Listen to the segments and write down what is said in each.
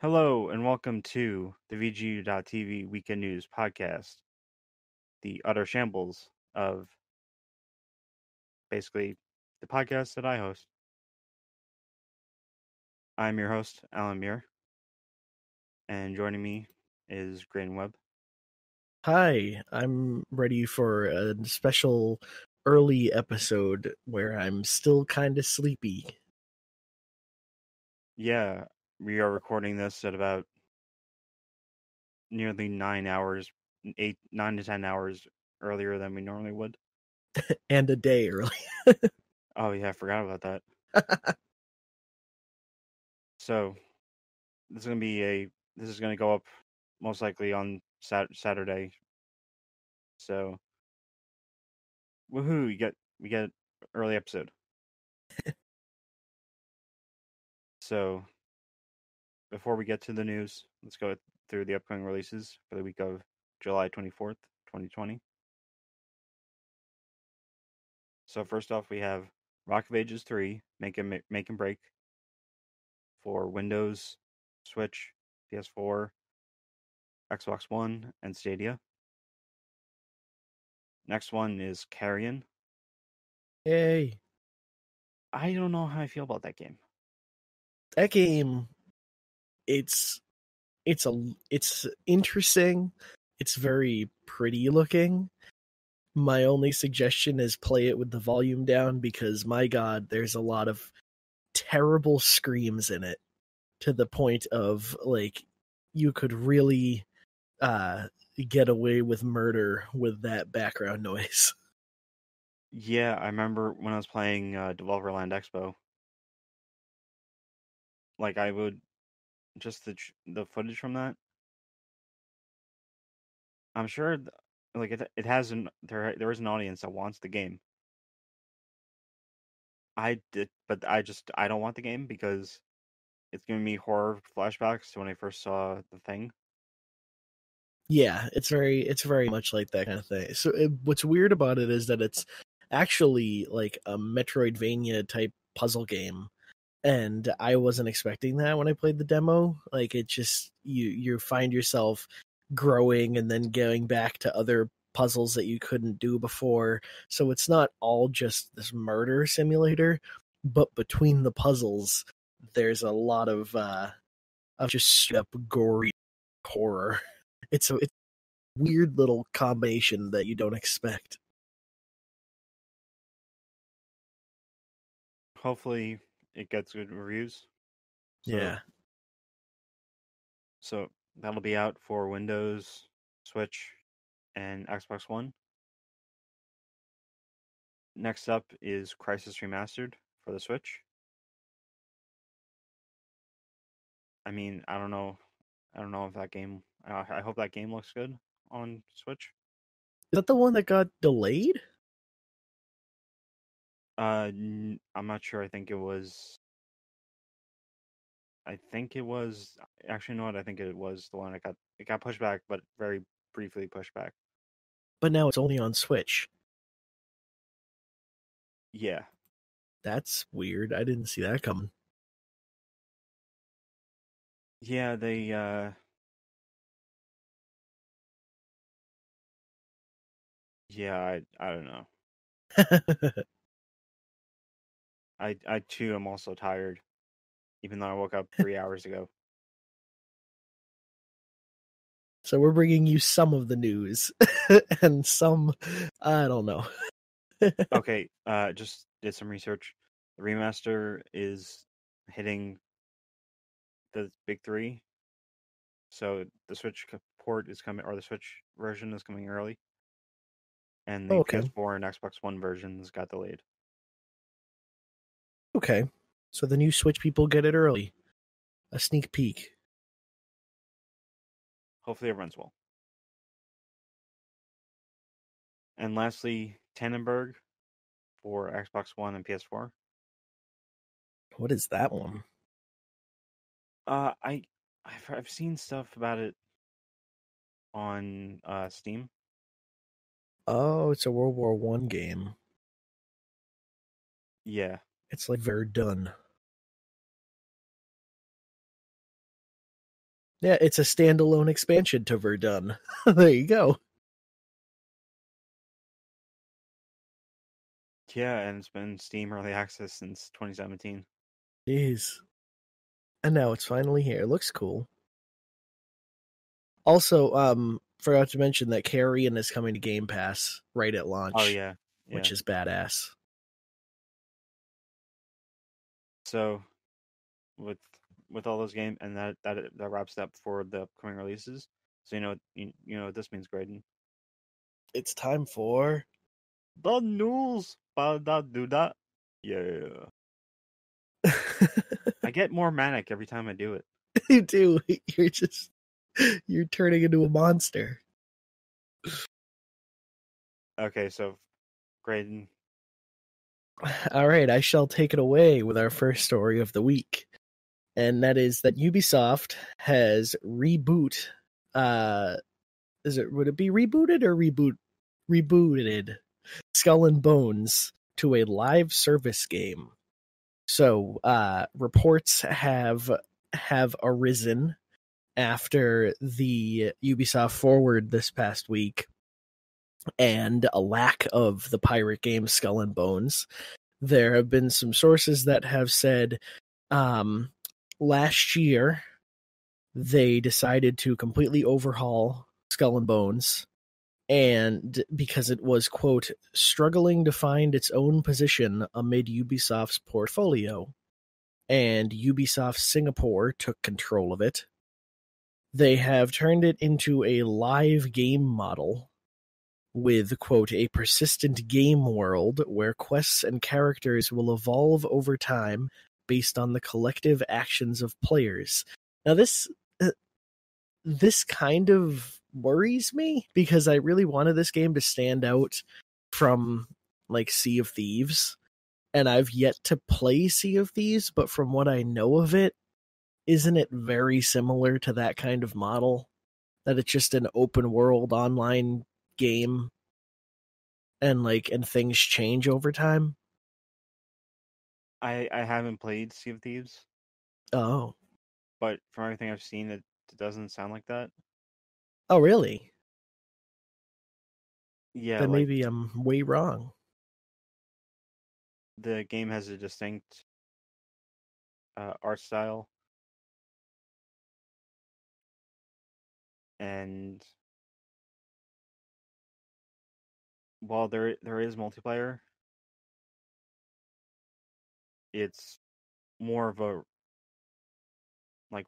Hello and welcome to the VGU TV Weekend News Podcast, the utter shambles of basically the podcast that I host. I'm your host, Alan Muir, and joining me is Graydon Webb. Hi, I'm ready for a special early episode where I'm still kind of sleepy. Yeah, we are recording this at about nearly 9 to 10 hours earlier than we normally would. And a day early. Oh yeah, I forgot about that. So this is gonna go up most likely on Saturday. So woohoo! We get early episode. So before we get to the news, let's go through the upcoming releases for the week of July 24th, 2020. So first off, we have Rock of Ages 3, Make and Break for Windows, Switch, PS4, Xbox One, and Stadia. Next one is Carrion. Yay. I don't know how I feel about that game. That game, it's interesting. It's very pretty looking. My only suggestion is play it with the volume down because, my God, there's a lot of terrible screams in it to the point of, like, you could really get away with murder with that background noise. Yeah, I remember when I was playing Devolverland Expo. Like I would just the footage from that. I'm sure, like it has there is an audience that wants the game. I did, but I don't want the game because it's giving me horror flashbacks to when I first saw the thing. Yeah, it's very much like that kind of thing. So what's weird about it is that it's actually like a Metroidvania type puzzle game, and I wasn't expecting that when I played the demo. Like, it just you find yourself growing and then going back to other puzzles that you couldn't do before. So it's not all just this murder simulator, but between the puzzles, there's a lot of just straight up gory horror. It's a weird little combination that you don't expect. Hopefully, it gets good reviews. Yeah. So that'll be out for Windows, Switch, and Xbox One. Next up is Crysis Remastered for the Switch. I mean, I don't know if that game. I hope that game looks good on Switch. Is that the one that got delayed? I'm not sure. I think it was. Actually, no. I think it was the one that got pushed back, but very briefly pushed back. But now it's only on Switch. Yeah. That's weird. I didn't see that coming. Yeah, they yeah, I don't know. I too am also tired, even though I woke up 3 hours ago. So we're bringing you some of the news and some, I don't know. Okay, just did some research. The remaster is hitting the big three. So the Switch port is coming, or the Switch version is coming early. And the Okay. PS4 and Xbox One versions got delayed. Okay. So the new Switch people get it early. A sneak peek. Hopefully it runs well. And lastly, Tandenberg for Xbox One and PS4. What is that one? I've seen stuff about it on Steam. Oh, it's a World War I game. Yeah. It's like Verdun. Yeah, it's a standalone expansion to Verdun. There you go. Yeah, and it's been Steam Early Access since 2017. Jeez. And now it's finally here. It looks cool. Also, forgot to mention that Carrion is coming to Game Pass right at launch. Oh yeah, which is badass. So, with all those games, and that wraps it up for the upcoming releases. So you know what this means, Graydon. It's time for The news. Ba-da-do-da. Yeah. I get more manic every time I do it. You do. You're turning into a monster. Okay, so Graydon. All right, I shall take it away with our first story of the week. And that is that Ubisoft has would it be rebooted or rebooted Skull and Bones to a live service game. So reports have arisen after the Ubisoft Forward this past week and a lack of the pirate game Skull and Bones. There have been some sources that have said last year they decided to completely overhaul Skull and Bones, and because it was, quote, struggling to find its own position amid Ubisoft's portfolio, and Ubisoft Singapore took control of it. They have turned it into a live game model with, quote, a persistent game world where quests and characters will evolve over time based on the collective actions of players. Now, this kind of worries me because I really wanted this game to stand out from like Sea of Thieves, and I've yet to play Sea of Thieves, but from what I know of it, isn't it very similar to that kind of model? That it's just an open world online game and things change over time? I haven't played Sea of Thieves. Oh. But from everything I've seen, it doesn't sound like that. Oh, really? Yeah, then maybe I'm way wrong. The game has a distinct art style, and while there is multiplayer, it's more of a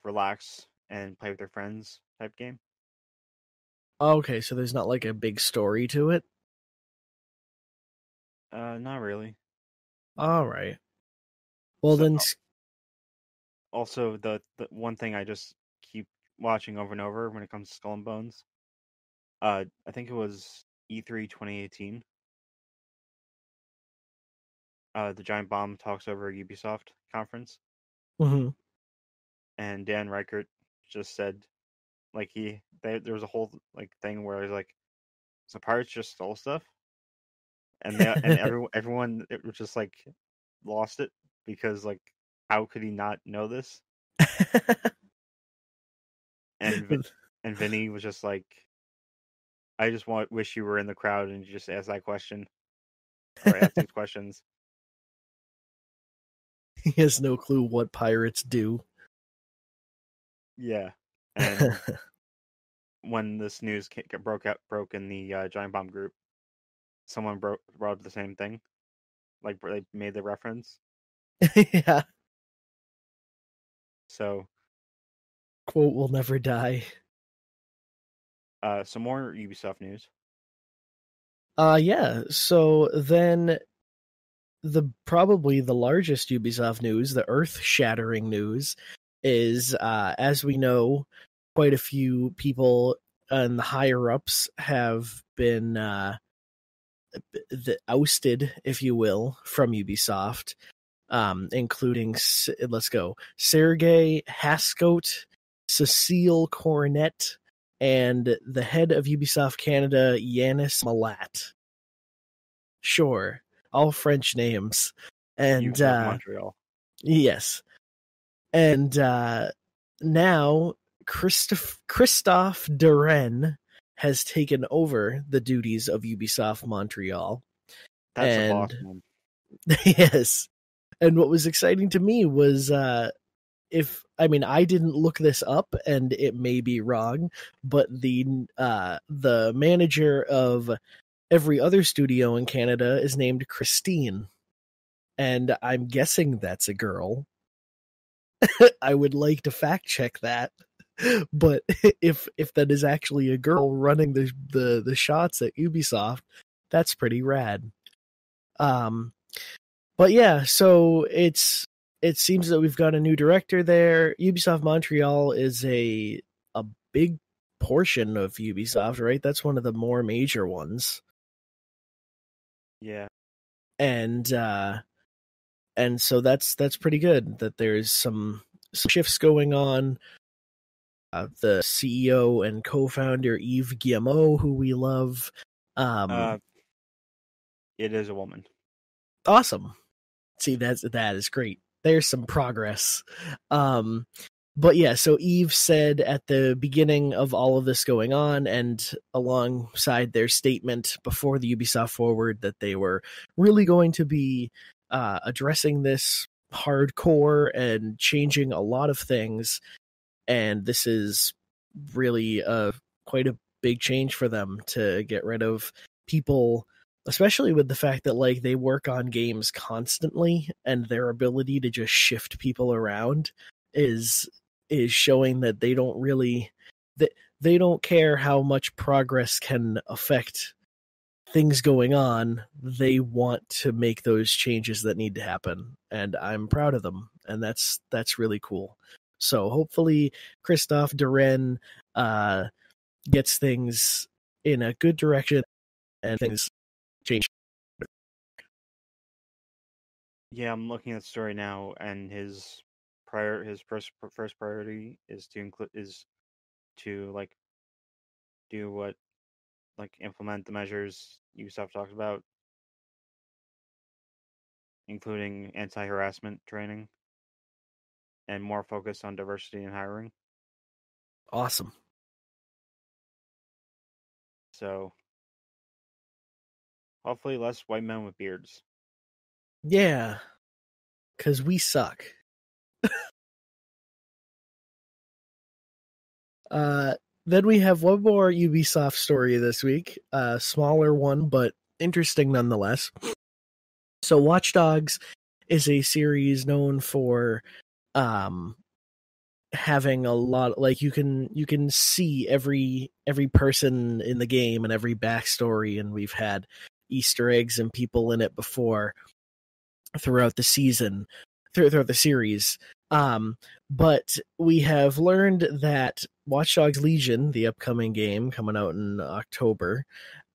relax and play with your friends type game. Okay, so there's not like a big story to it? Not really. All right. Well, then. Also, the one thing I just keep watching over and over when it comes to Skull and Bones, I think it was E3 2018. The Giant Bomb talks over Ubisoft conference. Mm-hmm. And Dan Reichert just said, there was a whole thing where it was so pirates just stole stuff, and everyone it was just lost it because how could he not know this? and Vinny was just like, I just wish you were in the crowd and you just ask that question or ask these questions. He has no clue what pirates do. Yeah, and when this news broke in the Giant Bomb group, someone brought up the same thing, they made the reference. Yeah. So, quote will never die. Some more Ubisoft news. Yeah. So then, probably the largest Ubisoft news, the earth-shattering news, is as we know, quite a few people and the higher-ups have been ousted, if you will, from Ubisoft, including Sergei Hascote, Cecile Cornet, and the head of Ubisoft Canada, Yanis Malat. Sure, all French names. And Montreal. Yes. And now, Christophe Derennes has taken over the duties of Ubisoft Montreal. That's a boss man. Yes. And what was exciting to me was I didn't look this up, and it may be wrong, but the manager of every other studio in Canada is named Christine, and I'm guessing that's a girl. I would like to fact check that, but if that is actually a girl running the shots at Ubisoft, that's pretty rad. But yeah, so it seems that we've got a new director there. Ubisoft Montreal is a big portion of Ubisoft, right? That's one of the more major ones. Yeah. And so that's pretty good that there's some shifts going on. The CEO and co-founder Yves Guillemot, who we love. It is a woman. Awesome. See, that is great. There's some progress. But yeah, so Yves said at the beginning of all of this going on, and alongside their statement before the Ubisoft Forward, that they were really going to be addressing this hardcore and changing a lot of things. And this is really quite a big change for them to get rid of people, especially with the fact that like they work on games constantly, and their ability to just shift people around is showing that they don't really they don't care how much progress can affect things going on. They want to make those changes that need to happen, and I'm proud of them, and that's really cool. So hopefully Christophe Derennes gets things in a good direction and things change. Yeah, I'm looking at the story now, and his first priority is to like do what, like implement the measures Ubisoft talked about, including anti-harassment training and more focus on diversity in hiring. Awesome. So hopefully less white men with beards. Yeah, because we suck. Then we have one more Ubisoft story this week, a smaller one, but interesting nonetheless. So Watchdogs is a series known for having a lot, like you can see every person in the game and every backstory, and we've had Easter eggs and people in it before throughout the season, throughout the series. But we have learned that Watchdogs Legion, the upcoming game coming out in October,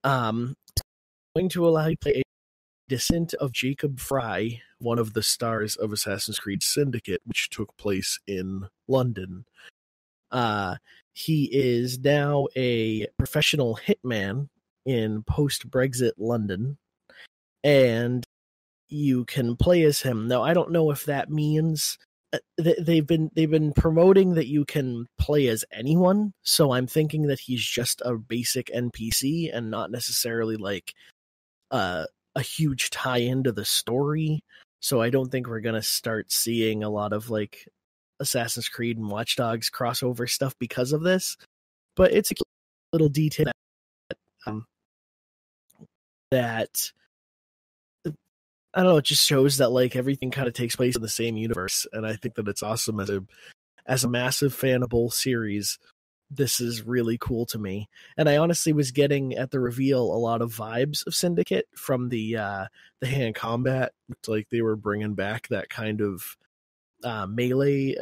is going to allow you to play a descent of Jacob Frye, one of the stars of Assassin's Creed Syndicate, which took place in London. He is now a professional hitman in post-Brexit London, and you can play as him. Now, I don't know if that means they've been promoting that you can play as anyone, so I'm thinking that he's just a basic NPC and not necessarily like a huge tie-in to the story. So I don't think we're gonna start seeing a lot of like Assassin's Creed and Watch Dogs crossover stuff because of this. But it's a little detail that I don't know, it just shows that like everything kind of takes place in the same universe, and I think that it's awesome. As a massive fan of both series, this is really cool to me. And I honestly was getting at the reveal a lot of vibes of Syndicate from the hand combat. It's like they were bringing back that kind of melee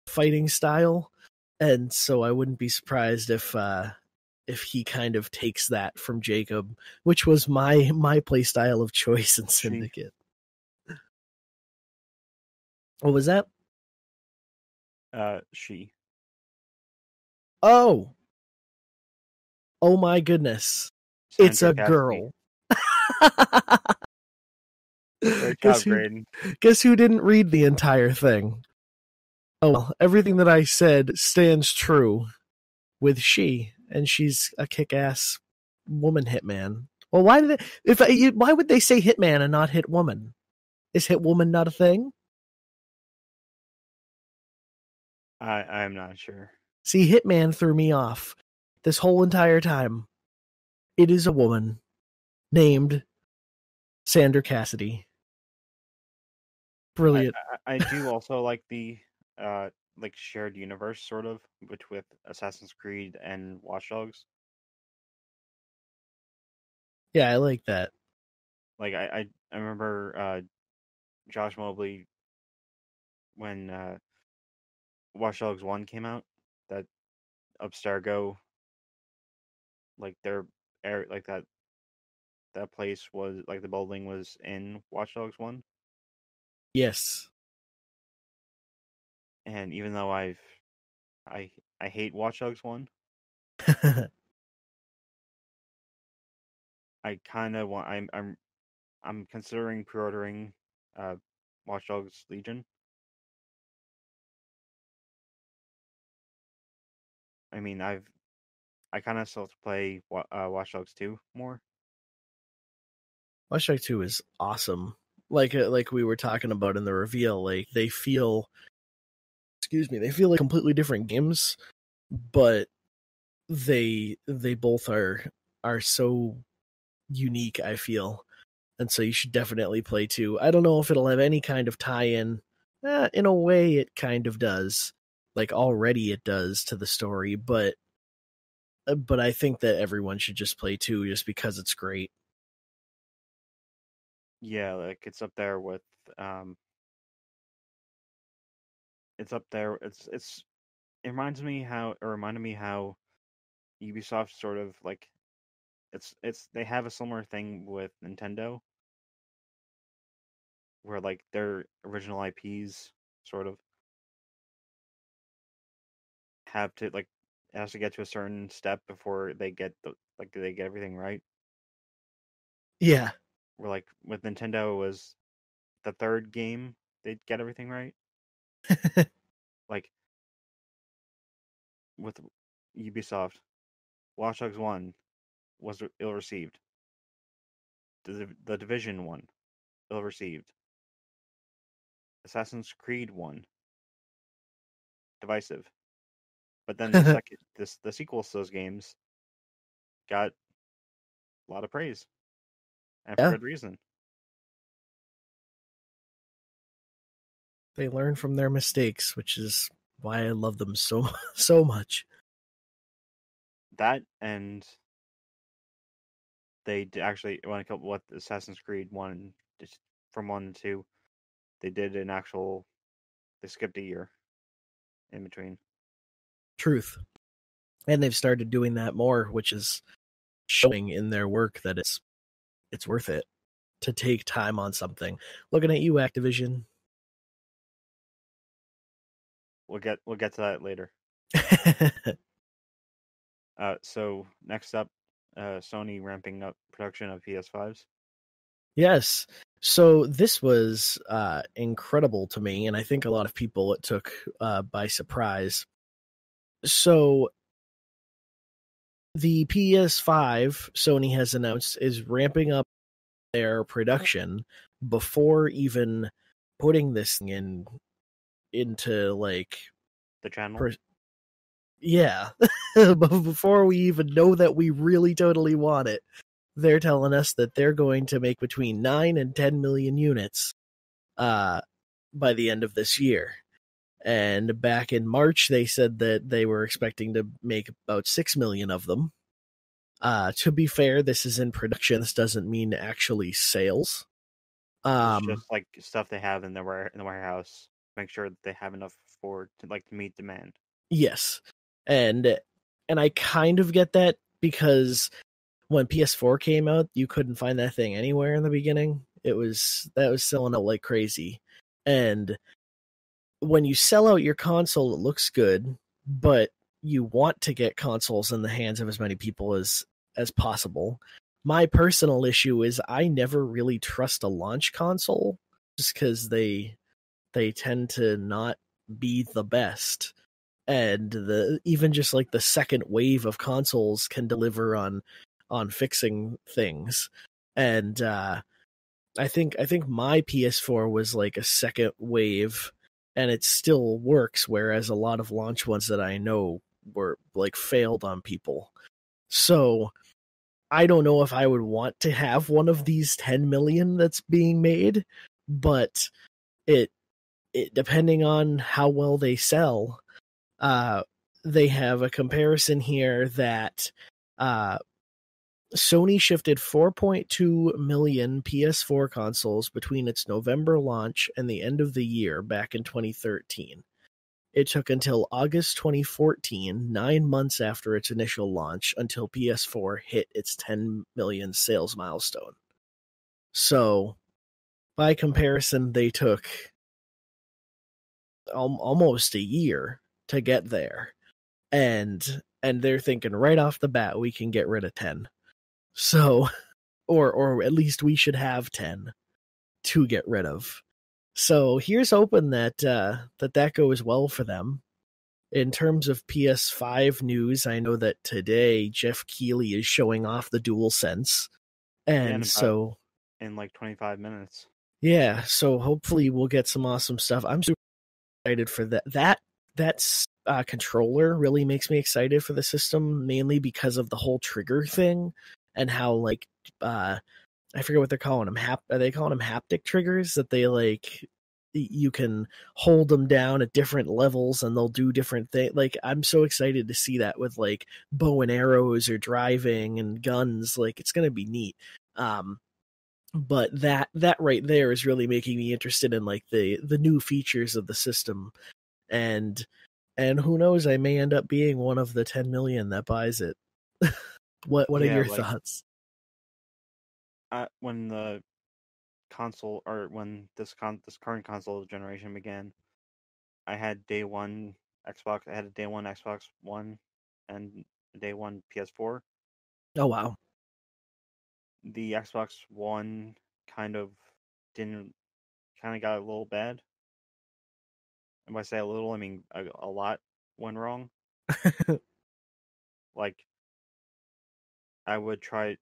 fighting style, and so I wouldn't be surprised if he kind of takes that from Jacob, which was my play style of choice in Syndicate. What was that? She. Oh my goodness. It's a girl. Great job, Graydon. Guess who didn't read the entire thing? Oh, well, everything that I said stands true with she, and she's a kick-ass woman hitman. Well, why would they say hitman and not hit woman? Is hit woman not a thing? I'm not sure. See, hitman threw me off this whole entire time. It is a woman named Sandra Cassidy. Brilliant. I do also like the like shared universe sort of with Assassin's Creed and Watchdogs. Yeah, I like that. Like I remember Josh Mobley when Watchdogs 1 came out, that Abstergo, like their air, like that place was like the building was in Watchdogs 1. Yes. And even though I hate Watchdogs 1, I kind of want I'm considering pre-ordering Watchdogs Legion. I mean, I kind of still have to play Watch Dogs 2 more. Watch Dogs 2 is awesome. Like we were talking about in the reveal, like they feel like completely different games, but they both are so unique, I feel. And so you should definitely play 2. I don't know if it'll have any kind of tie-in. In a way it kind of does. Like already it does to the story, but I think that everyone should just play 2 just because it's great. Yeah, like it's up there with it's up there. It reminded me how Ubisoft sort of like it's they have a similar thing with Nintendo where like their original IPs sort of have to like it has to get to a certain step before they get they get everything right. Yeah. Where like with Nintendo it was the third game they'd get everything right. Like with Ubisoft, Watch Dogs 1 was ill received. The Division 1, ill received. Assassin's Creed 1, divisive. But then the sequels to those games got a lot of praise, and for good reason. They learn from their mistakes, which is why I love them so much. That and they actually when it comes with Assassin's Creed 1 from 1 to 2, they did an actual they skipped a year in between. Truth. And they've started doing that more, which is showing in their work that it's worth it to take time on something. Looking at you, Activision. We'll get to that later. So next up, Sony ramping up production of PS5s. Yes. So this was incredible to me, and I think a lot of people it took by surprise. So the PS5, Sony has announced, is ramping up their production before even putting this thing into like the channel. Yeah. Before we even know that we really totally want it, they're telling us that they're going to make between 9 and 10 million units by the end of this year. And back in March, they said that they were expecting to make about 6 million of them. To be fair, this is in production. This doesn't mean actually sales. It's just like stuff they have in the warehouse. Make sure that they have enough to meet demand. Yes. And I kind of get that because when PS4 came out, you couldn't find that thing anywhere in the beginning. That was selling out like crazy. And when you sell out your console, it looks good, but you want to get consoles in the hands of as many people as possible. My personal issue is I never really trust a launch console just because they tend to not be the best. And even just like the second wave of consoles can deliver on fixing things. And I think my PS4 was like a second wave, and it still works, whereas a lot of launch ones that I know were like failed on people. So I don't know if I would want to have one of these 10 million that's being made, but it depending on how well they sell, they have a comparison here that Sony shifted 4.2 million PS4 consoles between its November launch and the end of the year back in 2013. It took until August 2014, 9 months after its initial launch, until PS4 hit its 10 million sales milestone. So, by comparison, they took almost a year to get there. And they're thinking right off the bat, we can get rid of 10. So, or at least we should have 10 to get rid of. So here's hoping that that goes well for them. In terms of PS5 news, I know that today Jeff Keighley is showing off the DualSense, and so in like 25 minutes. Yeah, so hopefully we'll get some awesome stuff. I'm super excited for that. That controller really makes me excited for the system, mainly because of the whole trigger thing and how like I forget what they're calling them. Are they calling them haptic triggers? That they like you can hold them down at different levels and they'll do different things. Like I'm so excited to see that with like bow and arrows or driving and guns. Like it's gonna be neat. But that right there is really making me interested in like the new features of the system, and who knows, I may end up being one of the 10 million that buys it. What are your thoughts? When the console, or when this current console generation began, I had day one Xbox. I had a day one Xbox One and a day one PS4. Oh wow! The Xbox One kind of got a little bad. And by say a little, I mean a lot went wrong. Like I would try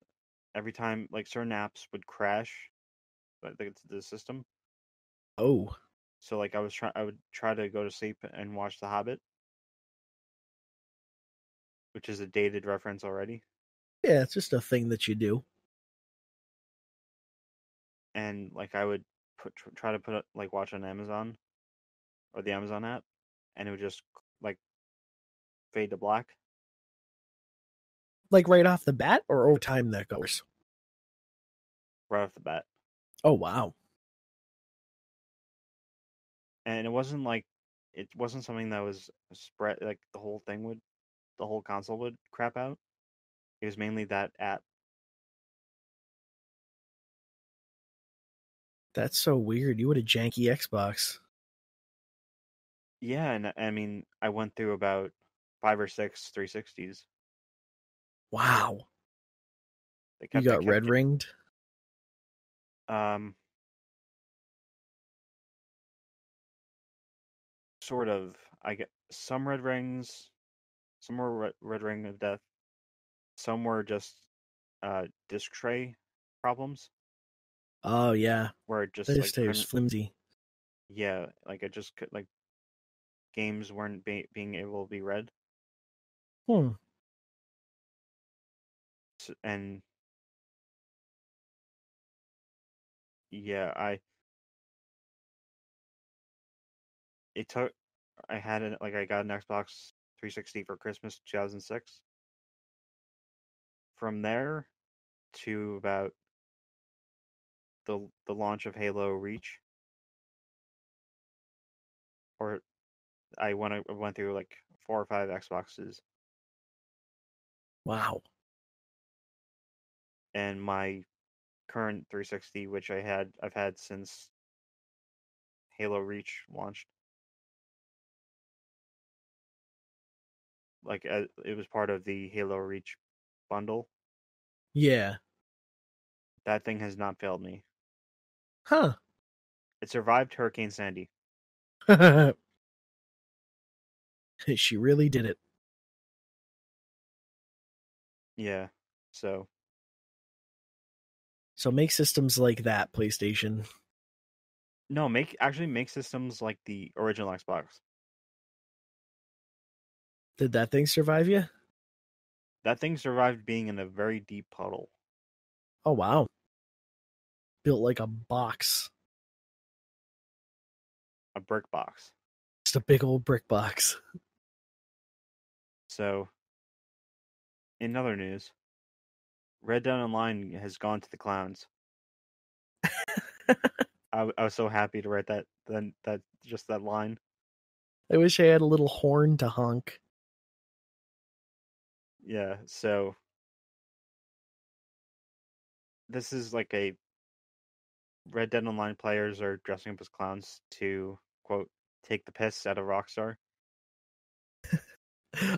every time, like certain apps would crash, like the system. Oh. So like I would try to go to sleep and watch The Hobbit, which is a dated reference already. Yeah, it's just a thing that you do. And like I would try to put it, like watch on Amazon or the Amazon app, and it would just like fade to black. Like right off the bat, or over time that goes? Right off the bat. Oh wow! And it wasn't something that was spread, like the whole console would crap out. It was mainly that app. That's so weird. You had a janky Xbox. Yeah, and I mean, I went through about 5 or 6 360s. Wow. You got red ringed? Sort of. I get some red rings, some were red ring of death, some were just disc tray problems. Oh yeah, where it just this is flimsy. Yeah, like it just like games weren't being able to be read. And yeah, I got an Xbox 360 for Christmas 2006. From there to about the launch of Halo Reach, or I went through like 4 or 5 Xboxes. Wow. And my current 360, which I've had since Halo Reach launched. Like it was part of the Halo Reach bundle. Yeah. That thing has not failed me. Huh. It survived Hurricane Sandy. She really did it. Yeah. So make systems like that, PlayStation. no, make systems like the original Xbox. Did that thing survive you? That thing survived being in a very deep puddle. Oh, wow. Built like a box. A brick box. Just a big old brick box. So, in other news, Red Dead Online has gone to the clowns. I was so happy to write that line. I wish I had a little horn to honk. Yeah, so this is like a Red Dead Online players are dressing up as clowns to, quote, take the piss out of Rockstar.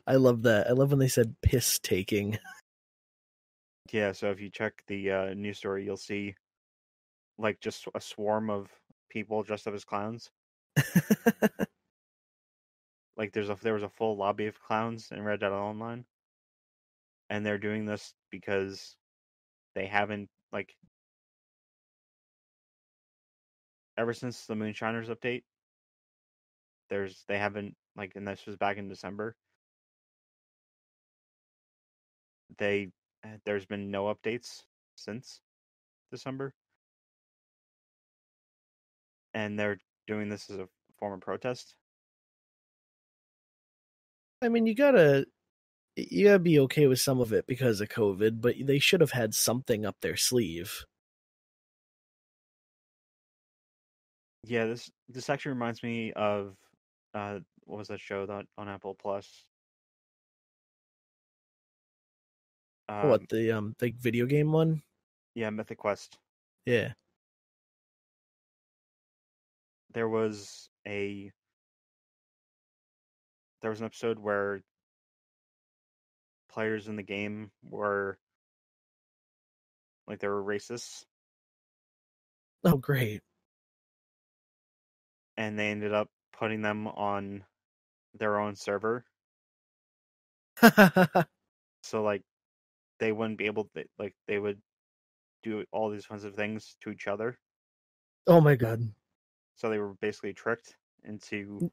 I love that. I love when they said piss taking. Yeah, so if you check the news story, you'll see like just a swarm of people dressed up as clowns. Like there was a full lobby of clowns in Red Dead Online, and they're doing this because they haven't like ever since the Moonshiners update. They haven't like, and this was back in December. There's been no updates since December, and they're doing this as a form of protest. I mean, you gotta be okay with some of it because of COVID, but they should have had something up their sleeve. Yeah, this actually reminds me of what was that show that on Apple Plus? What, the video game one? Yeah, Mythic Quest. Yeah. There was an episode where players in the game were like they were racists, Oh, great. and they ended up putting them on their own server. So like they wouldn't be able to, like they would do all these kinds of things to each other. Oh my god. So they were basically tricked into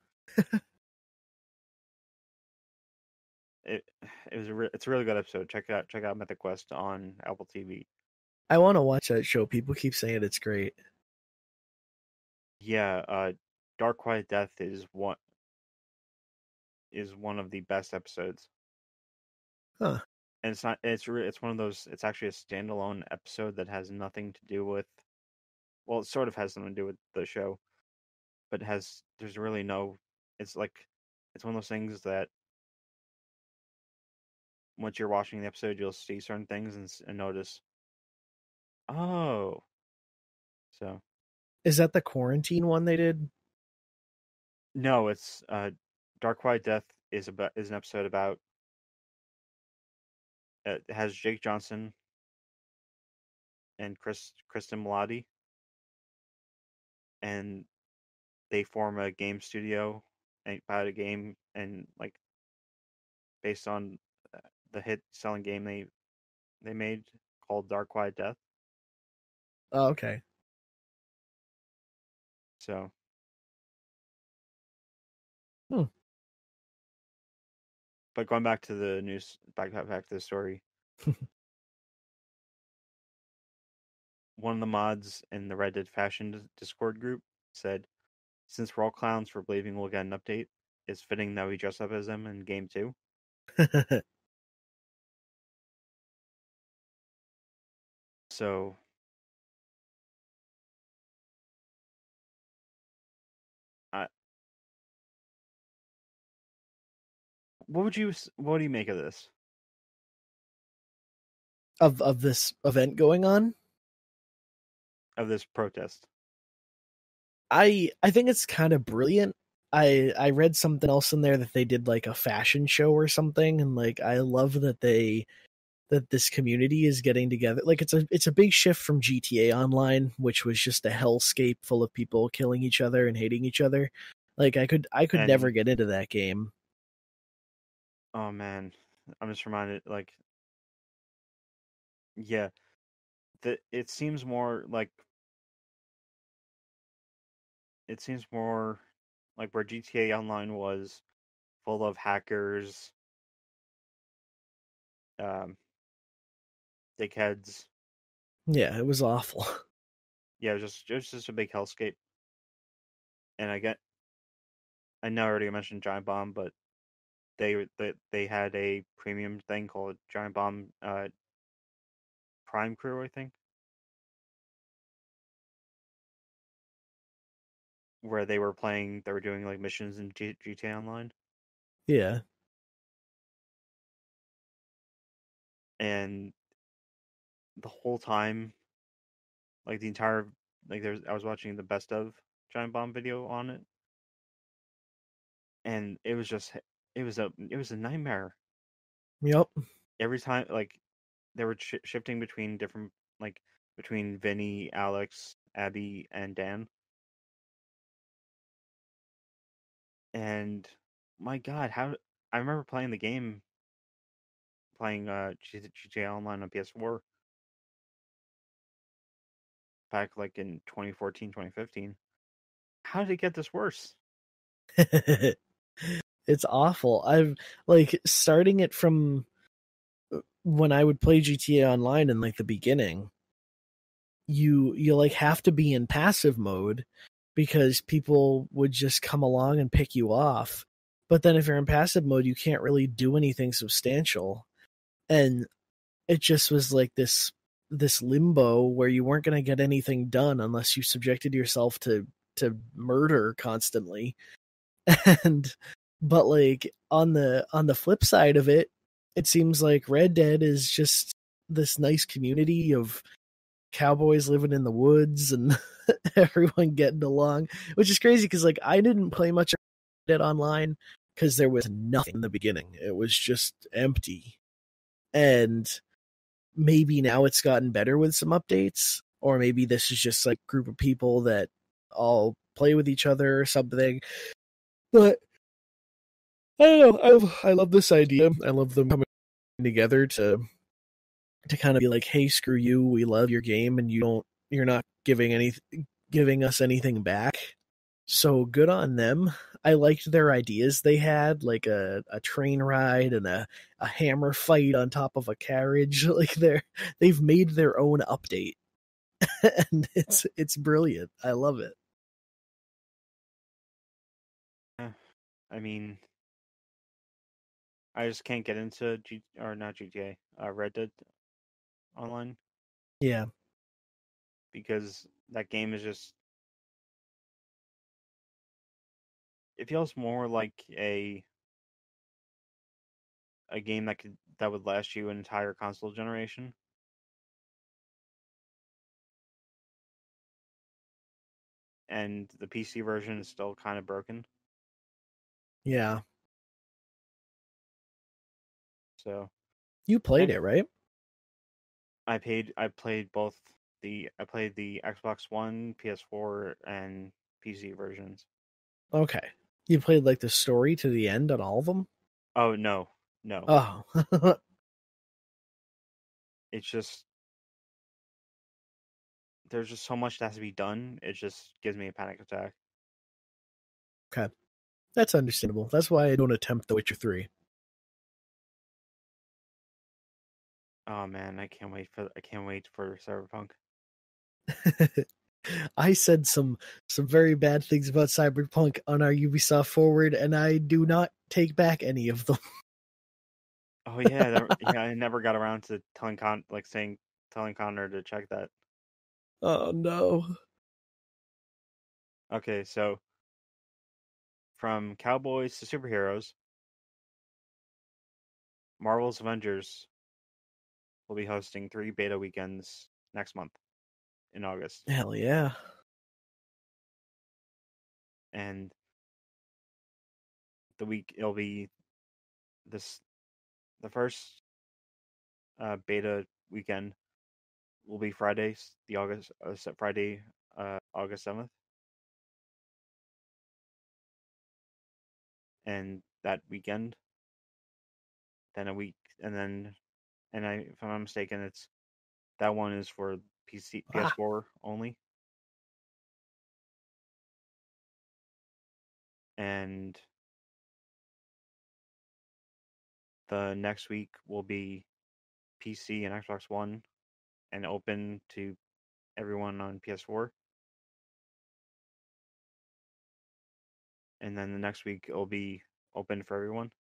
it. It's a really good episode. Check out Mythic Quest on Apple TV. I want to watch that show. People keep saying it's great. Yeah, Dark Quiet Death is one of the best episodes. Huh. And it's not. It's one of those. It's actually a standalone episode that has nothing to do with. Well, it sort of has something to do with the show, but there's really no. It's like it's one of those things that once you're watching the episode, you'll see certain things and notice. Oh, so Is that the quarantine one they did? no, it's Dark Quiet Death is an episode about. It has Jake Johnson and Kristen Milotti, and they form a game studio about a game and like based on the hit selling game they made called Dark Quiet Death. Oh, okay. So, but going back to the news, back to the story. One of the mods in the Red Dead Fashion Discord group said, "Since we're all clowns for believing we'll get an update, it's fitting that we dress up as them in Game 2." So, what do you make of this? Of this event going on? Of this protest? I think it's kind of brilliant. I read something else in there that they did like a fashion show or something, and like I love that that this community is getting together. Like it's a big shift from GTA Online, which was just a hellscape full of people killing each other and hating each other. Like I could never get into that game. Oh man, I'm just reminded. Like, yeah, it seems more like where GTA Online was full of hackers, um, dickheads. Yeah, it was awful. Yeah, it was just a big hellscape. And I know I already mentioned Giant Bomb, but they had a premium thing called Giant Bomb Prime Crew, I think, where they were doing like missions in GTA Online, Yeah. and the whole time, like the entire I was watching the best of Giant Bomb video on it, and it was a nightmare Yep. every time. Like they were shifting between different like between Vinny, Alex, Abby, and Dan, and my God, how I remember playing the game, playing GTA Online on PS4 back like in 2014, 2015. How did it get this worse? It's awful. I've like starting it from when I would play GTA Online in like the beginning. You like have to be in passive mode because people would just come along and pick you off. But then if you're in passive mode, you can't really do anything substantial. And it just was like this limbo where you weren't going to get anything done unless you subjected yourself to murder constantly. And but like on the flip side of it, it seems like Red Dead is just this nice community of cowboys living in the woods and everyone getting along, which is crazy because like I didn't play much of Red Dead Online because there was nothing in the beginning. It was just empty. And maybe now it's gotten better with some updates, or maybe this is just like a group of people that all play with each other or something. But I don't know. I love this idea. I love them coming together to kind of be like, hey, screw you, we love your game, and you're not giving us anything back. So good on them. I liked their ideas they had, like a train ride and a hammer fight on top of a carriage. Like they've made their own update. And it's brilliant. I love it. Eh, I mean, I just can't get into or not GTA, Red Dead Online Yeah. because that game is just it feels more like a game that would last you an entire console generation, and the PC version is still kind of broken. Yeah. So You played eh, it, right? I played both I played the Xbox One, PS4, and PC versions. Okay. You played like the story to the end on all of them? Oh no, no, Oh. it's just there's just so much that has to be done. It just gives me a panic attack. Okay. That's understandable. That's why I don't attempt The Witcher 3. Oh man, I can't wait for Cyberpunk. I said some very bad things about Cyberpunk on our Ubisoft forward, and I do not take back any of them. Oh yeah, yeah. I never got around to telling Connor to check that. Oh no. Okay, so from cowboys to superheroes, Marvel's Avengers will be hosting 3 beta weekends next month in August, Hell yeah. and the week it'll be this the first beta weekend will be Friday, August 7th, and that weekend then a week, and if I'm not mistaken, it's that one is for PC PS4 only, and the next week will be PC and Xbox One, and open to everyone on PS4. And then the next week it'll be open for everyone.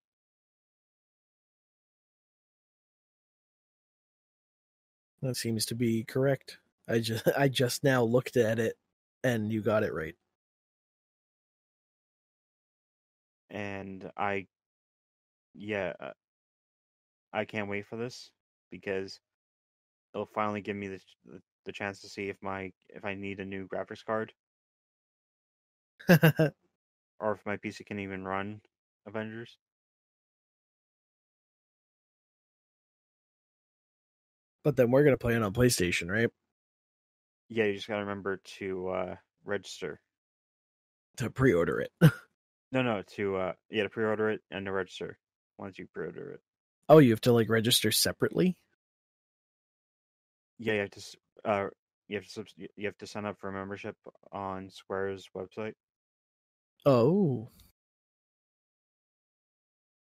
That seems to be correct. I just now looked at it, and you got it right. And I can't wait for this because it'll finally give me the chance to see if I need a new graphics card or if my PC can even run Avengers. But then we're gonna play it on PlayStation, right? Yeah, you just gotta remember to register. To pre-order it. No, to pre-order it and to register once you pre-order it. Oh, you have to like register separately? Yeah, you have to sign up for a membership on Square's website. Oh,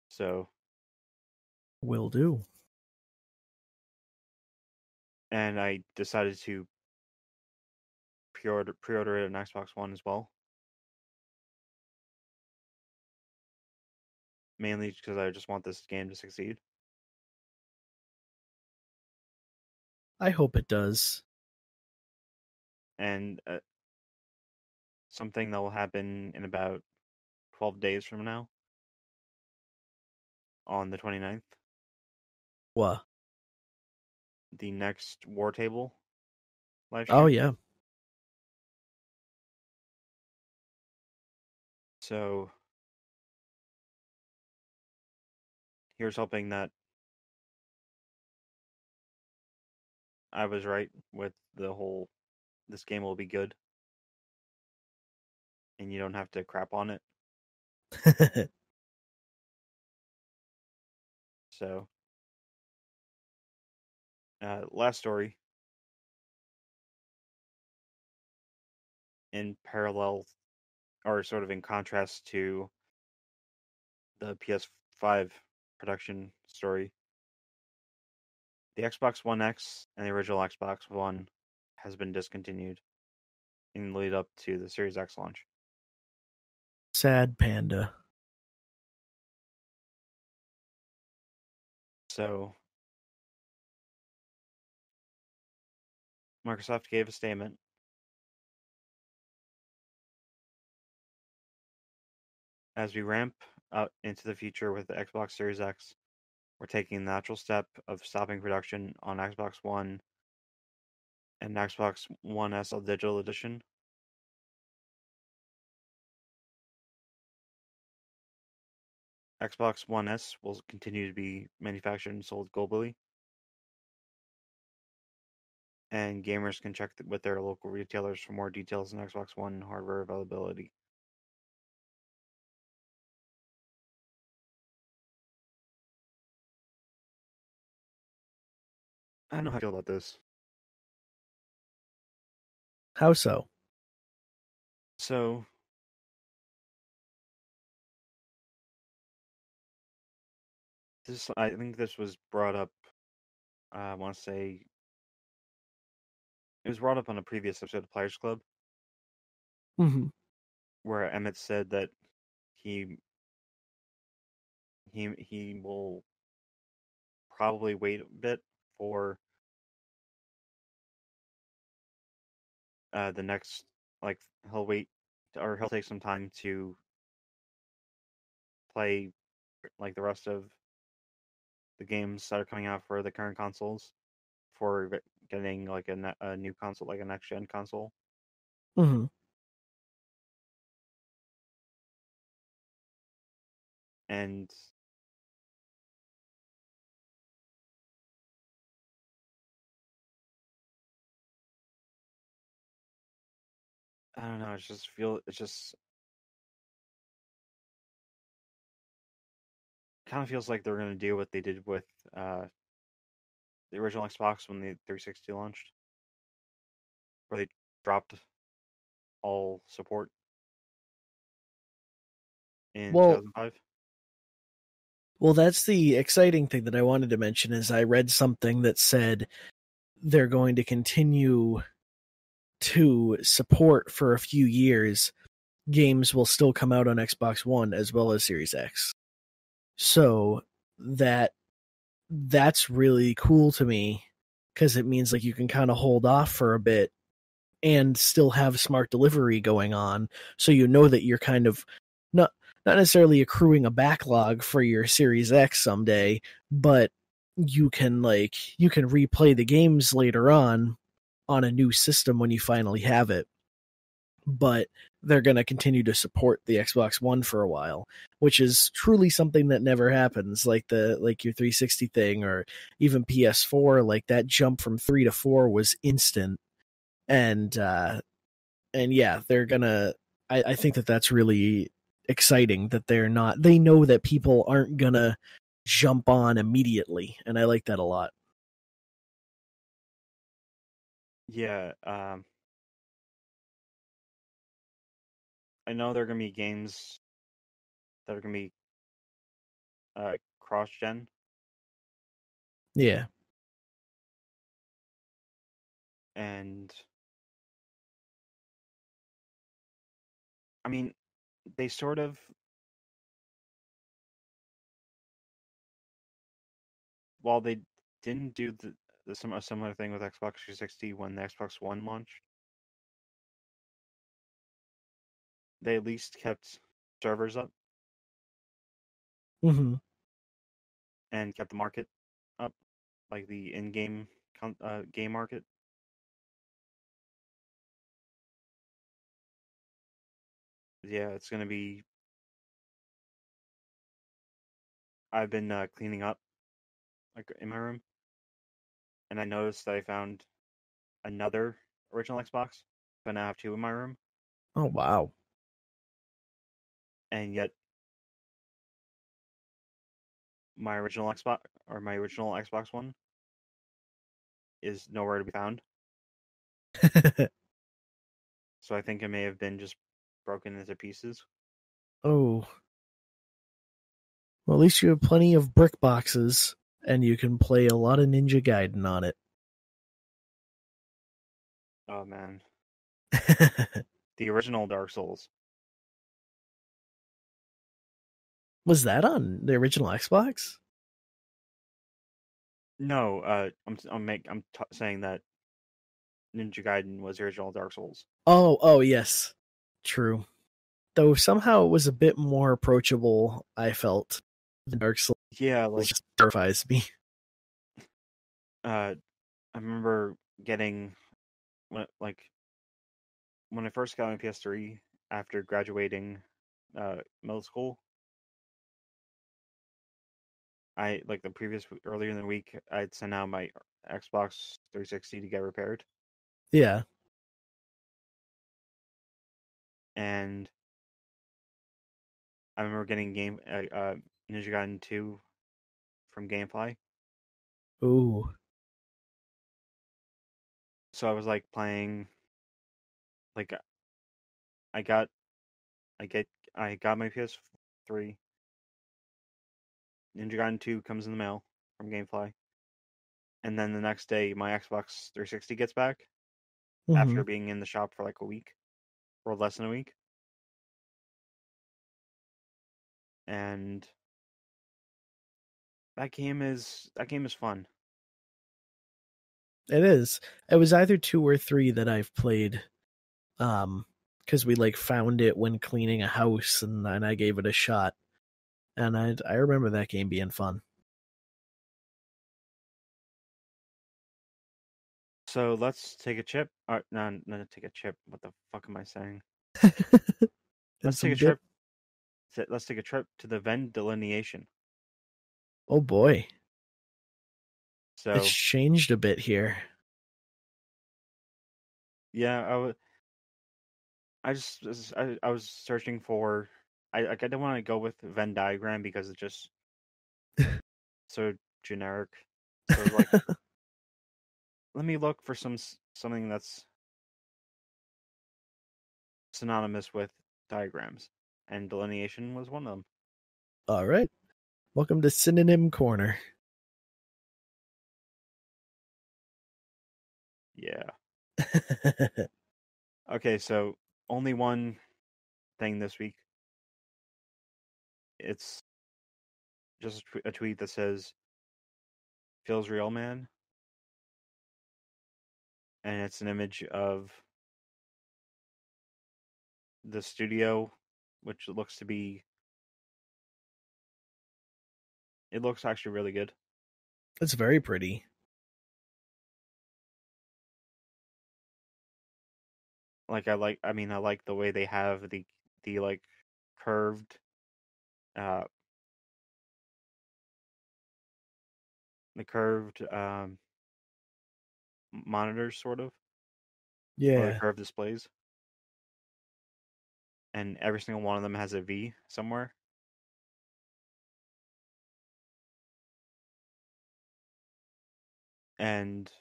So, will do. and I decided to pre-order it on Xbox One as well. Mainly because I just want this game to succeed. I hope it does. And something that will happen in about 12 days from now on the 29th. What? The next War Table live Oh, stream. yeah. So here's hoping that I was right with this game will be good and you don't have to crap on it. So, last story. In parallel, or sort of in contrast to the PS5 production story, the Xbox One X and the original Xbox One has been discontinued in the lead up to the Series X launch. Sad panda. So, Microsoft gave a statement. As we ramp up into the future with the Xbox Series X, we're taking the natural step of stopping production on Xbox One and Xbox One S Digital Edition. Xbox One S will continue to be manufactured and sold globally, and gamers can check with their local retailers for more details on Xbox One hardware availability. I don't know how I feel about this. How so? So, I think this was brought up, I want to say, it was brought up on a previous episode of Players Club, Mm-hmm. where Emmett said that he will probably wait a bit for the next, like, he'll wait, or he'll take some time to play, like, the rest of the games that are coming out for the current consoles for getting, like, a new console, like a next-gen console. Mm-hmm. And I don't know, it's just kind of feels like they're going to do what they did with the original Xbox when the 360 launched, where they dropped all support in Well, 2005. well, that's the exciting thing that I wanted to mention is I read something that said they're going to continue to support for a few years. Games will still come out on Xbox One as well as Series X. So that's really cool to me because it means like you can kind of hold off for a bit and still have smart delivery going on, so you know that you're kind of not necessarily accruing a backlog for your Series X someday, but you can replay the games later on a new system when you finally have it. But they're going to continue to support the Xbox One for a while, which is truly something that never happens, like your 360 thing or even PS4. Like that jump from 3 to 4 was instant, and yeah, they're gonna. I think that that's really exciting that they know that people aren't gonna jump on immediately, and I like that a lot. Yeah, I know there are going to be games that are going to be cross-gen. Yeah. And I mean, they sort of, while they didn't do a similar thing with Xbox 360 when the Xbox One launched, they at least kept servers up Mm-hmm. and kept the market up, like the in-game game market. Yeah, it's going to be. I've been cleaning up like in my room, and I noticed that I found another original Xbox, but now I have two in my room, Oh wow. and yet my original Xbox One is nowhere to be found. So I think it may have been just broken into pieces. Oh. Well, at least you have plenty of brick boxes, and you can play a lot of Ninja Gaiden on it. Oh man, the original Dark Souls. Was that on the original Xbox? No, I'm saying that Ninja Gaiden was the original Dark Souls. Oh, yes. True. Though somehow it was a bit more approachable, I felt. The Dark Souls Yeah, like just terrifies me. I remember getting like when I first got my PS3 after graduating middle school. I like the previous earlier in the week I'd sent out my Xbox 360 to get repaired, Yeah. and I remember getting Ninja Gaiden 2 from GameFly. Ooh. So I was like playing, like I got I got my PS3. Ninja Gaiden 2 comes in the mail from GameFly, and then the next day my Xbox 360 gets back Mm-hmm. after being in the shop for like a week or less than a week, and that game is fun. It is. It was either 2 or 3 that I've played. Because we like found it when cleaning a house, and I gave it a shot, and I remember that game being fun. So let's take a chip. No, not take a chip. What the fuck am I saying? And Let's take some a dip. trip. Let's take a trip to the VENN delineation. Oh boy, it's So changed a bit here. yeah, I was searching for. I didn't want to go with Venn diagram because it just so generic. So like, let me look for something that's synonymous with diagrams, and delineation was one of them. All right. Welcome to Synonym Corner. Yeah. Okay, so only one thing this week. It's just a tweet that says, "Feels real, man," and it's an image of the studio, which looks to be. It looks actually really good. It's very pretty. Like I like the way they have the like curved uh the curved monitors sort of, or the Yeah. curved displays, and every single one of them has a V somewhere. And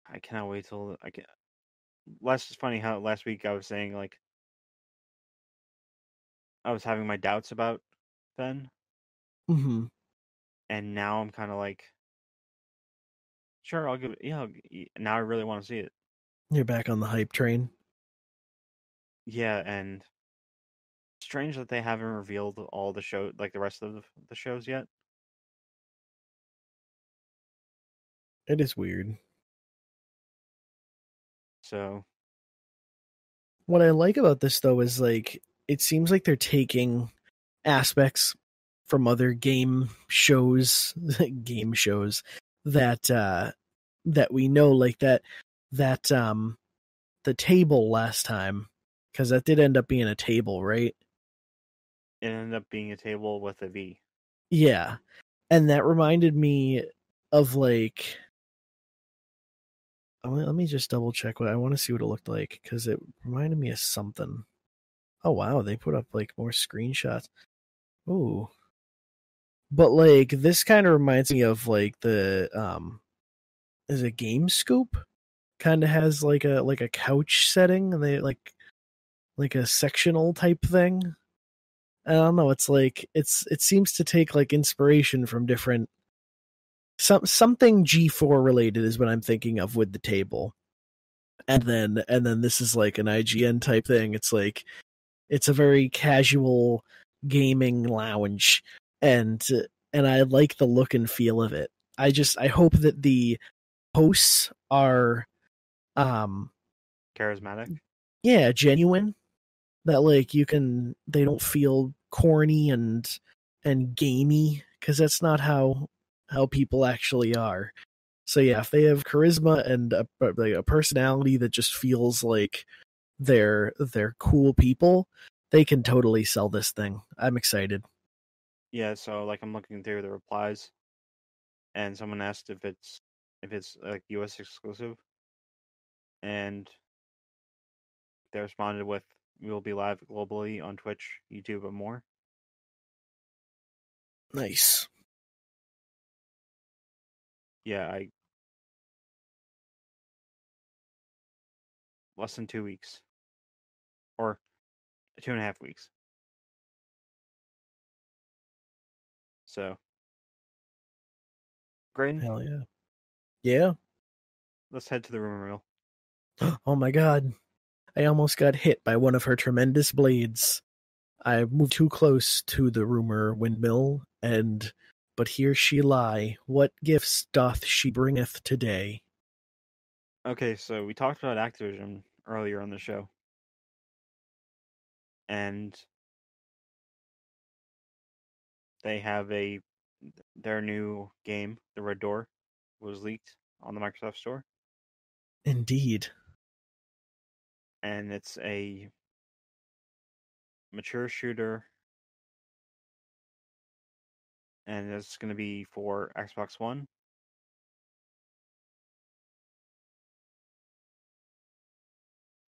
I cannot wait till I can. It's funny how last week I was saying like I was having my doubts about VENN, Mm-hmm. and now I'm kind of like, sure, I'll give it. Yeah, now I really want to see it. You're back on the hype train. Yeah, and strange that they haven't revealed all the show, like the rest of the shows yet. It is weird. So What I like about this though is like it seems like they're taking aspects from other game shows that we know, like that the table last time, because that did end up being a table, right? it ended up being a table with a V. Yeah. And that reminded me of like, let me just double check what I want to see what it looked like, because it reminded me of something. Oh wow, they put up like more screenshots. Ooh. But like this kind of reminds me of like the is it Game Scoop? Kind of has like a couch setting, and they like a sectional type thing. I don't know, it's like it seems to take like inspiration from different something G4 related is what I'm thinking of with the table. And then this is like an IGN type thing. It's like it's a very casual gaming lounge, and and I like the look and feel of it. I hope that the hosts are Charismatic. yeah, genuine, that like they don't feel corny and gamey, because that's not how people actually are. So yeah, if they have charisma and a personality that just feels like they're cool people, they can totally sell this thing. I'm excited. Yeah, so like I'm looking through the replies, and someone asked if it's like U.S. exclusive, and they responded with, "We will be live globally on Twitch, YouTube, and more." Nice. Yeah, I less than 2 weeks, or 2.5 weeks. So, Graydon, Hell yeah. Yeah. let's head to the rumor mill. Oh my god. I almost got hit by one of her tremendous blades. I moved too close to the rumor windmill, but here she lie. What gifts doth she bringeth today? Okay, so we talked about Activision earlier on the show, and they have their new game, The Red Door, was leaked on the Microsoft Store, Indeed. and it's a mature shooter, and it's going to be for Xbox One.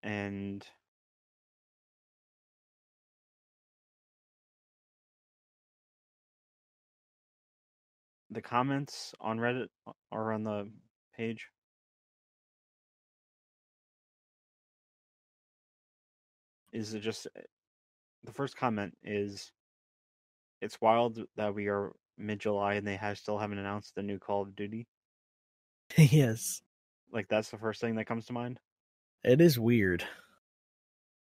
And the comments on Reddit are on the page. Is it just the first comment is it's wild that we are mid-July and they still haven't announced the new Call of Duty. Yes. Like that's the first thing that comes to mind. It is weird.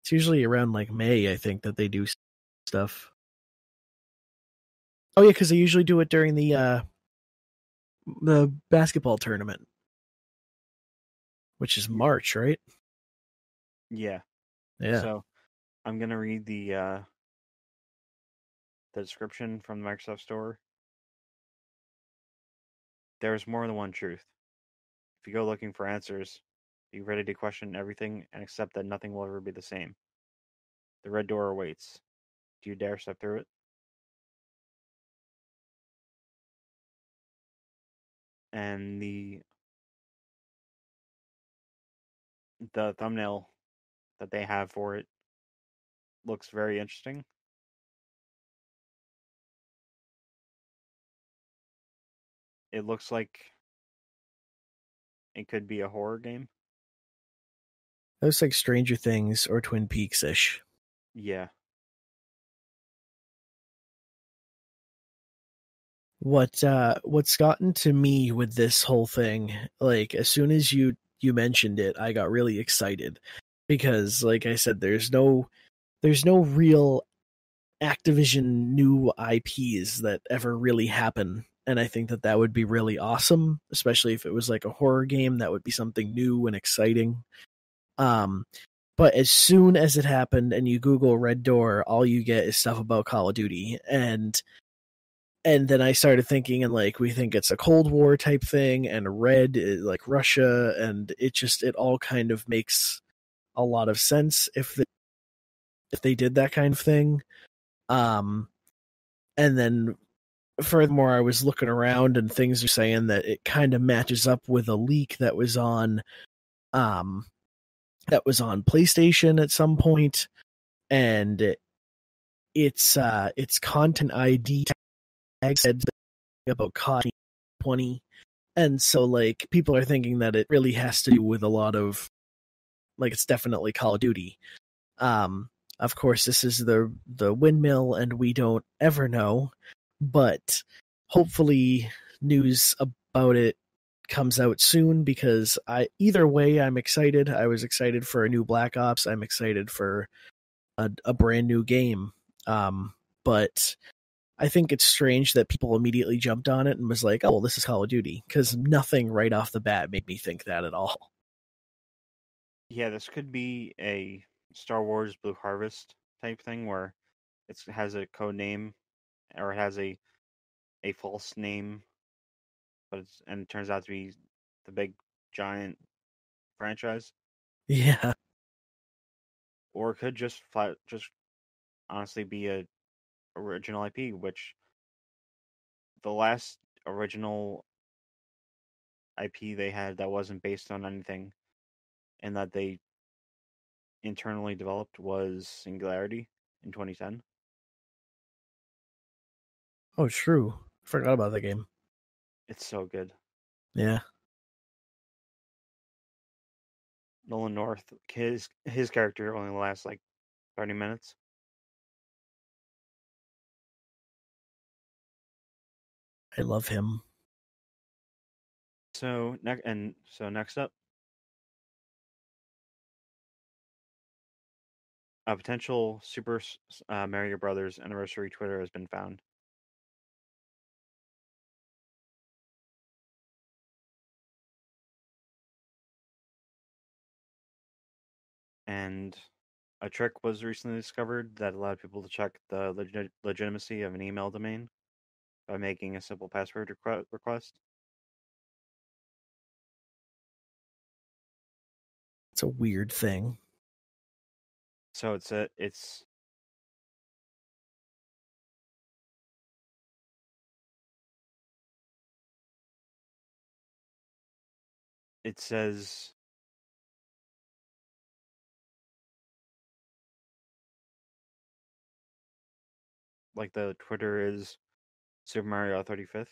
It's usually around like May, I think, that they do stuff. Oh yeah, because they usually do it during the basketball tournament, which is March, right? Yeah. Yeah. So I'm gonna read the description from the Microsoft Store. There is more than one truth. If you go looking for answers, be ready to question everything and accept that nothing will ever be the same. The red door awaits. Do you dare step through it? And the thumbnail that they have for it looks very interesting. It looks like it could be a horror game. That looks like Stranger Things or Twin Peaks-ish. Yeah. What's gotten to me with this whole thing, like as soon as you mentioned it, I got really excited because, like I said, there's no real Activision new IPs that ever really happen, and I think that would be really awesome, especially if it was like a horror game. That would be something new and exciting. But as soon as it happened and you Google Red Door, all you get is stuff about Call of Duty, and then I started thinking, and like we think it's a Cold War type thing, and Red is like Russia, and it all kind of makes a lot of sense if they did that kind of thing. And then furthermore, I was looking around, and things are saying that it kind of matches up with a leak that was on PlayStation at some point, and it's content ID tag said about COD 20, and so like people are thinking that it really has to do with a lot of, like, it's definitely Call of Duty. Of course, this is the windmill, and we don't ever know, but hopefully news about it comes out soon, because either way I'm excited. I was excited for a new Black Ops. I'm excited for a brand new game. But I think it's strange that people immediately jumped on it and was like, "Oh, well, this is Call of Duty," because nothing right off the bat made me think that at all. Yeah, this could be a Star Wars Blue Harvest type thing where it has a code name or it has a false name, but it turns out to be the big giant franchise, Yeah. or it could just honestly be a original IP, which the last original IP they had that wasn't based on anything and that they internally developed was Singularity in 2010. Oh, true. Forgot about that game. It's so good. Yeah. Nolan North, his character only lasts like 30 minutes. I love him. So next up, a potential Super Mario Brothers anniversary Twitter has been found. And a trick was recently discovered that allowed people to check the legitimacy of an email domain by making a simple password request. It's a weird thing. So it says like the Twitter is Super Mario 35th.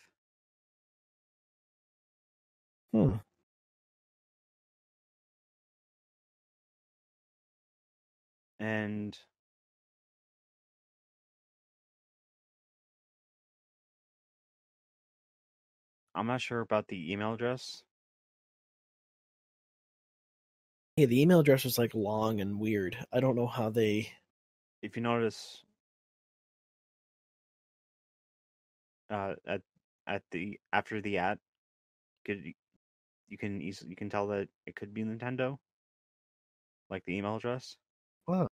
Hmm. And I'm not sure about the email address. Yeah, the email address was like long and weird. I don't know how they. If you notice, at the after the @ you can tell that it could be Nintendo, like the email address, Wow.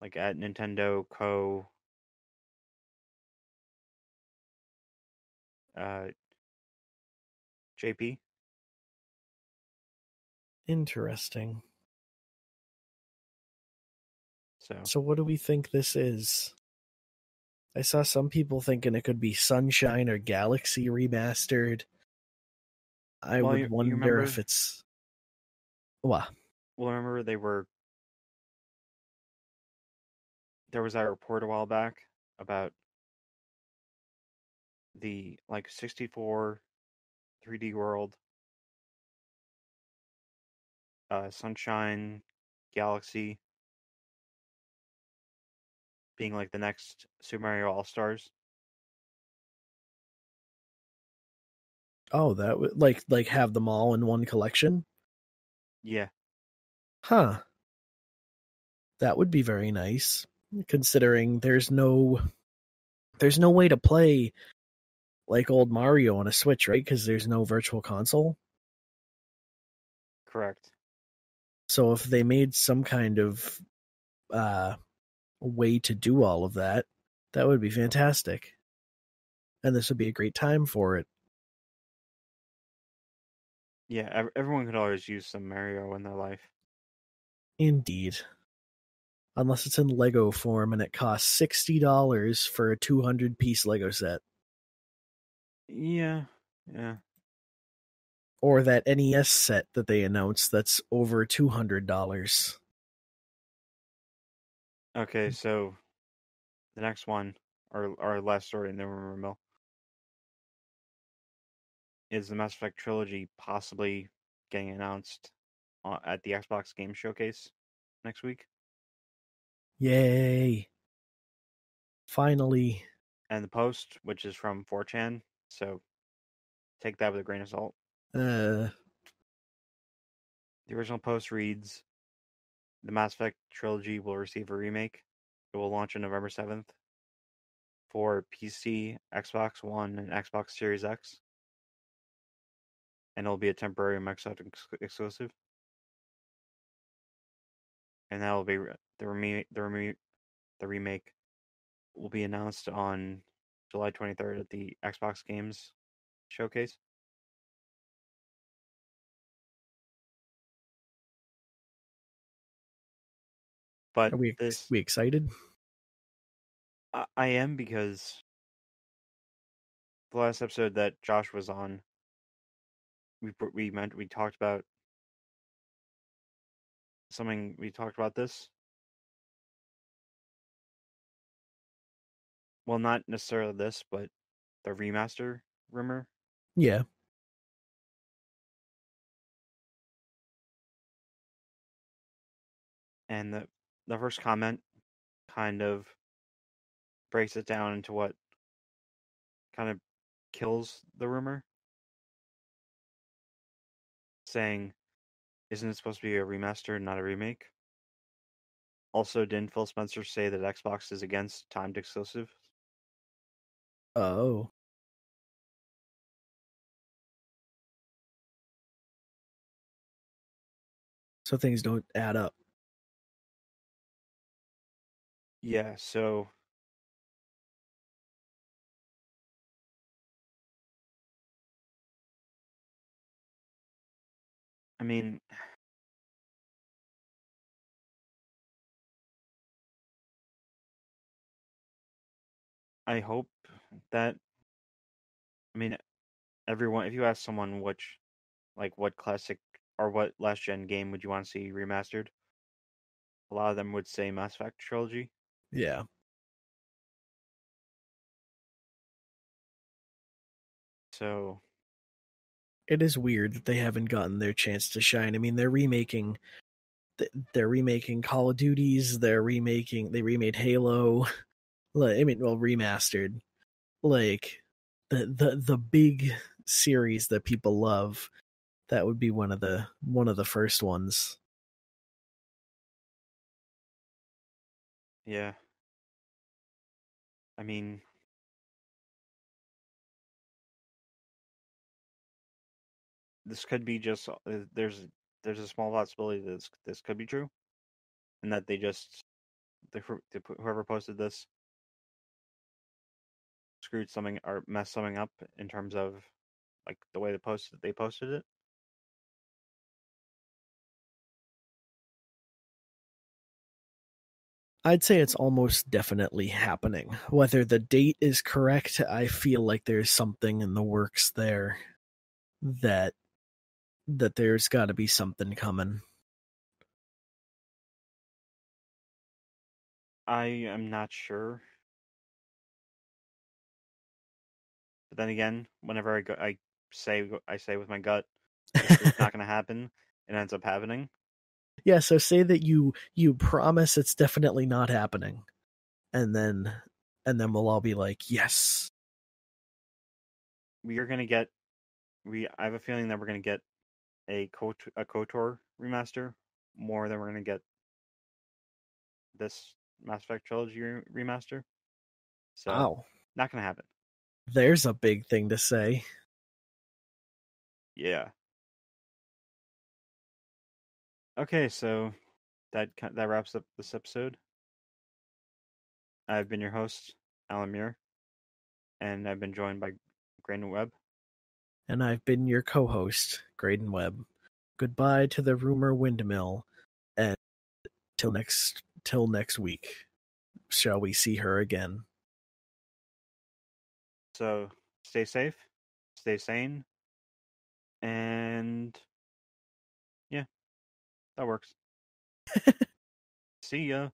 like at Nintendo Co. JP. Interesting. So So, what do we think this is? I saw some people thinking it could be Sunshine or Galaxy remastered. I well, would you wonder if remember it's. What? well remember there was that report a while back about the like 64 3D world, Sunshine Galaxy being like the next Super Mario All Stars. Oh, that would like have them all in one collection? Yeah, Huh. That would be very nice, considering there's no way to play like old Mario on a Switch, right? Because there's no virtual console. correct. So if they made some kind of uh, way to do all of that, that would be fantastic. And this would be a great time for it. Yeah, everyone could always use some Mario in their life. Indeed. Unless it's in Lego form and it costs $60 for a 200-piece Lego set. Yeah, yeah. Or that NES set that they announced that's over $200. Okay, so the next one, our last story in the rumor mill, is the Mass Effect trilogy possibly getting announced at the Xbox Game Showcase next week. Yay. Finally. And the post, which is from 4chan, so take that with a grain of salt. Uh, The original post reads, "The Mass Effect trilogy will receive a remake. It will launch on November 7th for PC, Xbox One, and Xbox Series X, and it'll be a temporary Microsoft exclusive. And that will be the remake will be announced on July 23rd at the Xbox Games Showcase." But are we this, we excited? I am, because the last episode that Josh was on, we talked about something. We talked about this. Well, not necessarily this, but the remaster rumor. Yeah. And the first comment kind of breaks it down into what kind of kills the rumor, saying, "Isn't it supposed to be a remaster, not a remake? Also, didn't Phil Spencer say that Xbox is against timed exclusive?" Oh. So things don't add up. Yeah, so I mean, I hope that, I mean, everyone, if you ask someone what classic or what last gen game would you want to see remastered, a lot of them would say Mass Effect trilogy. Yeah. So it is weird that they haven't gotten their chance to shine. I mean, they're remaking Call of Duties. They remade Halo. Remastered. Like the big series that people love. That would be one of the first ones. Yeah. I mean, this could be just there's a small possibility that this could be true, and that whoever posted this screwed something or messed something up in terms of like the way they posted it. I'd say it's almost definitely happening. Whether the date is correct, I feel like there's something in the works there that there's got to be something coming. I am not sure. But then again, whenever I say with my gut, it's not going to happen. It ends up happening. Yeah, so say that you promise it's definitely not happening, and then we'll all be like, yes. We are going to get. I have a feeling that we're going to get a KOTOR remaster more than we're going to get this Mass Effect Trilogy remaster. So, Wow. Not going to happen. There's a big thing to say. Yeah. Okay, so that wraps up this episode. I've been your host, Alan Muir, and I've been joined by Graydon Webb. And I've been your co-host, Graydon Webb. Goodbye to the rumor windmill, and till next week. Shall we see her again? So stay safe, stay sane, and yeah, that works. See ya.